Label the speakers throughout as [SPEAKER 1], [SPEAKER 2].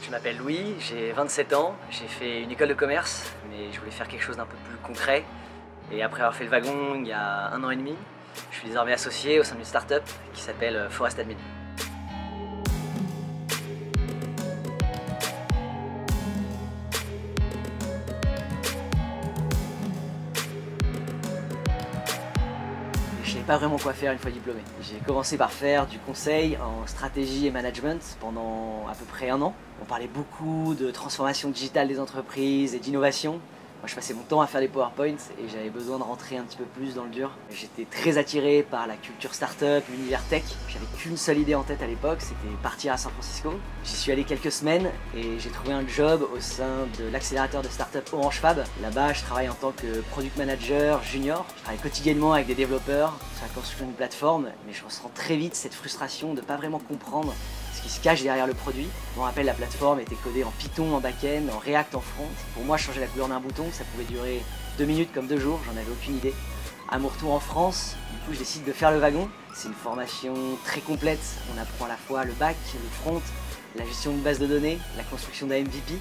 [SPEAKER 1] Je m'appelle Louis, j'ai 27 ans, j'ai fait une école de commerce, mais je voulais faire quelque chose d'un peu plus concret. Et après avoir fait le wagon il y a 1 an et demi, je suis désormais associé au sein d'une start-up qui s'appelle Forest Admin. Je ne savais pas vraiment quoi faire une fois diplômé. J'ai commencé par faire du conseil en stratégie et management pendant à peu près 1 an. On parlait beaucoup de transformation digitale des entreprises et d'innovation. Moi, je passais mon temps à faire des PowerPoints et j'avais besoin de rentrer un petit peu plus dans le dur. J'étais très attiré par la culture startup, l'univers tech. J'avais qu'une seule idée en tête à l'époque, c'était partir à San Francisco. J'y suis allé quelques semaines et j'ai trouvé un job au sein de l'accélérateur de startup Orange Fab. Là-bas, je travaille en tant que product manager junior. Je travaille quotidiennement avec des développeurs sur la construction d'une plateforme, mais je ressens très vite cette frustration de ne pas vraiment comprendre ce qui se cache derrière le produit. Je me rappelle, la plateforme était codée en Python en back-end, en React en front. Pour moi, changer la couleur d'un bouton, ça pouvait durer 2 minutes comme 2 jours, j'en avais aucune idée. À mon retour en France, du coup, je décide de faire le wagon. C'est une formation très complète. On apprend à la fois le back, le front, la gestion d'une base de données, la construction d'un MVP.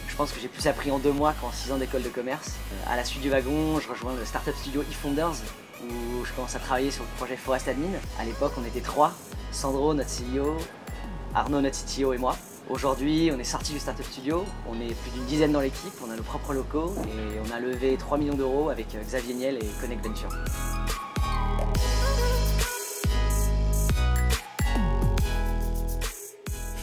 [SPEAKER 1] Je pense que j'ai plus appris en 2 mois qu'en 6 ans d'école de commerce. À la suite du wagon, je rejoins le startup studio eFounders, où je commence à travailler sur le projet Forest Admin. À l'époque, on était 3. Sandro, notre CEO, Arnaud, notre CTO et moi. Aujourd'hui, on est sorti du Startup Studio, on est plus d'une dizaine dans l'équipe, on a nos propres locaux et on a levé 3 millions d'euros avec Xavier Niel et Connect Venture.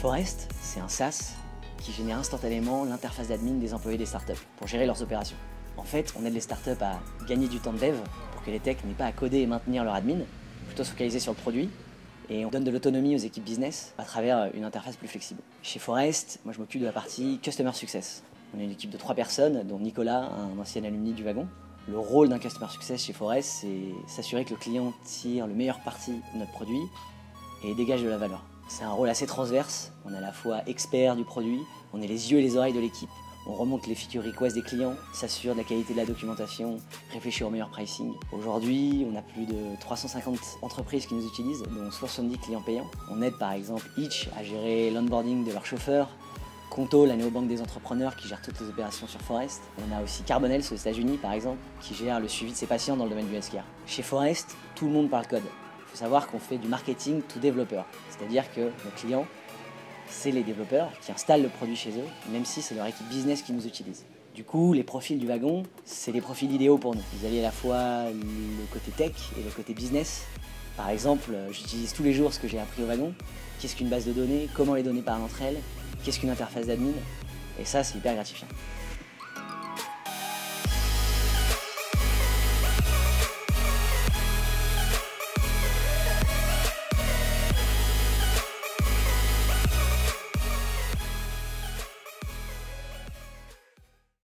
[SPEAKER 1] Forest, c'est un SaaS qui génère instantanément l'interface d'admin des employés des startups pour gérer leurs opérations. En fait, on aide les startups à gagner du temps de dev pour que les techs n'aient pas à coder et maintenir leur admin, plutôt se focaliser sur le produit. Et on donne de l'autonomie aux équipes business à travers une interface plus flexible. Chez Forest, moi je m'occupe de la partie Customer Success. On est une équipe de 3 personnes, dont Nicolas, un ancien alumni du wagon. Le rôle d'un Customer Success chez Forest, c'est s'assurer que le client tire le meilleur parti de notre produit et dégage de la valeur. C'est un rôle assez transverse, on est à la fois expert du produit, on est les yeux et les oreilles de l'équipe. On remonte les feature requests des clients, s'assure de la qualité de la documentation, réfléchit au meilleur pricing. Aujourd'hui, on a plus de 350 entreprises qui nous utilisent, dont 70 clients payants. On aide par exemple Hitch à gérer l'onboarding de leurs chauffeurs, Conto, la néobanque des entrepreneurs qui gère toutes les opérations sur Forest. On a aussi Carbonels aux États-Unis par exemple, qui gère le suivi de ses patients dans le domaine du healthcare. Chez Forest, tout le monde parle code. Il faut savoir qu'on fait du marketing to développeur, c'est-à-dire que nos clients, c'est les développeurs qui installent le produit chez eux, même si c'est leur équipe business qui nous utilise. Du coup, les profils du wagon, c'est les profils idéaux pour nous. Vous avez à la fois le côté tech et le côté business. Par exemple, j'utilise tous les jours ce que j'ai appris au wagon. Qu'est-ce qu'une base de données, comment les données parlent entre elles, qu'est-ce qu'une interface d'admin. Et ça, c'est hyper gratifiant.